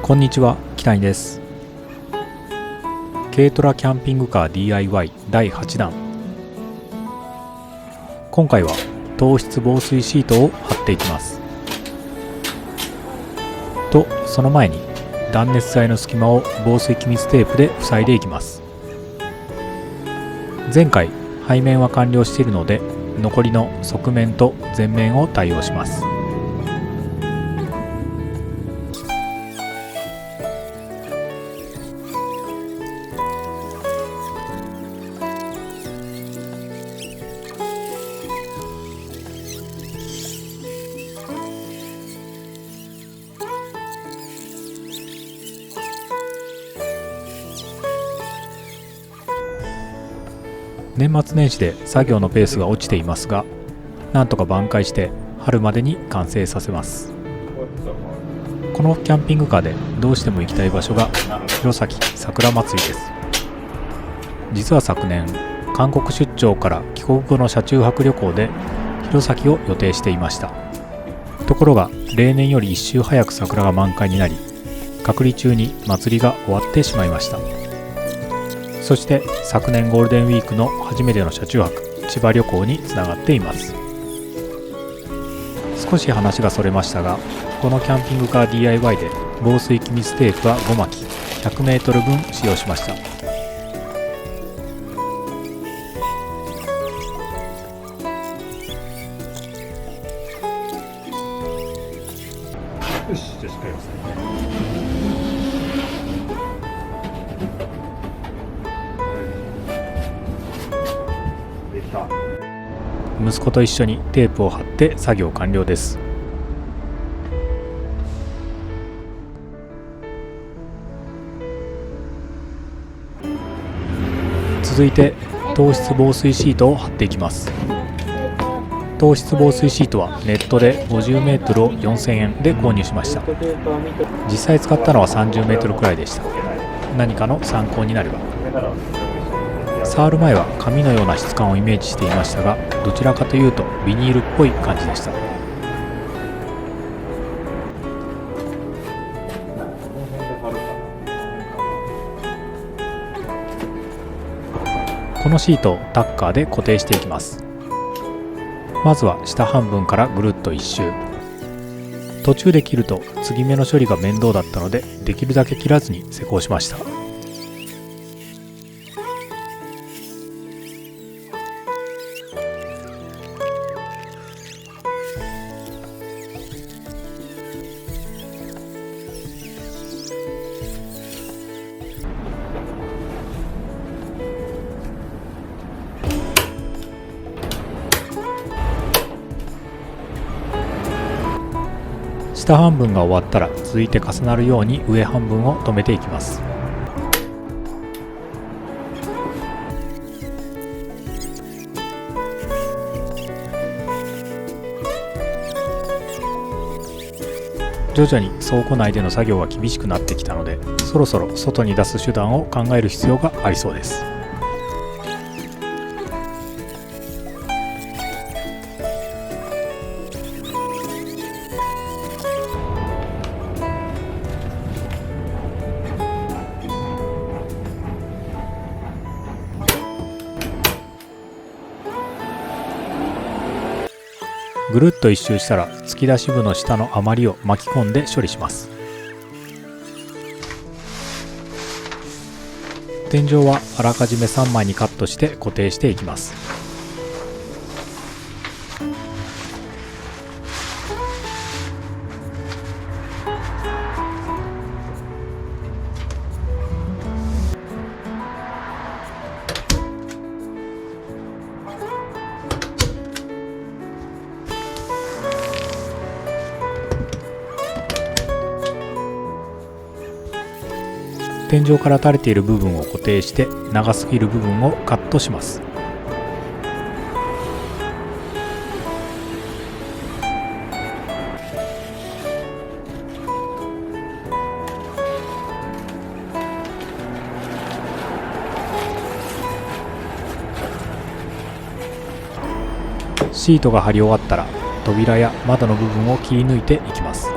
こんにちは、北谷です。軽トラキャンピングカー DIY 第8弾。今回は糖質防水シートを貼っていきます。と、その前に断熱材の隙間を防水気密テープで塞いでいきます。前回背面は完了しているので、残りの側面と前面を対応します。年末年始で作業のペースが落ちていますが、なんとか挽回して春までに完成させます。このキャンピングカーでどうしても行きたい場所が弘前桜まつりです。実は昨年、韓国出張から帰国後の車中泊旅行で弘前を予定していました。ところが例年より1週早く桜が満開になり、隔離中に祭りが終わってしまいました。そして昨年ゴールデンウィークの初めての車中泊、千葉旅行につながっています。少し話がそれましたが、このキャンピングカー DIY で防水気密テープは5巻 100m 分使用しました。よし、じゃあしっかり押さえて。息子と一緒にテープを貼って作業完了です。続いて糖質防水シートを貼っていきます。糖質防水シートはネットで 50m を4000円で購入しました。実際使ったのは 30m くらいでした。何かの参考になれば。触る前は紙のような質感をイメージしていましたが、どちらかというとビニールっぽい感じでした。このシートをタッカーで固定していきます。まずは下半分からぐるっと一周。途中で切ると継ぎ目の処理が面倒だったので、できるだけ切らずに施工しました。下半分が終わったら、続いて重なるように上半分を留めていきます。徐々に倉庫内での作業が厳しくなってきたので、そろそろ外に出す手段を考える必要がありそうです。ぐるっと一周したら、突き出し部の下の余りを巻き込んで処理します。天井はあらかじめ3枚にカットして固定していきます。天井から垂れている部分を固定して、長すぎる部分をカットします。シートが貼り終わったら、扉や窓の部分を切り抜いていきます。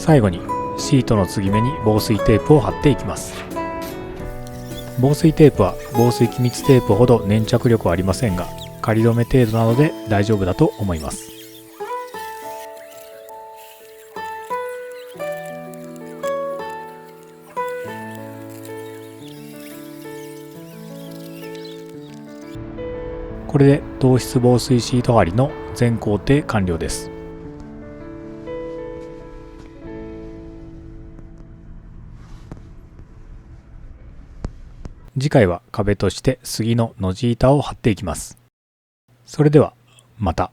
最後にシートの継ぎ目に防水テープを貼っていきます。防水テープは防水気密テープほど粘着力はありませんが、仮止め程度なので大丈夫だと思います。これで同質防水シート貼りの全工程完了です。次回は壁として杉のノジ板を貼っていきます。それではまた。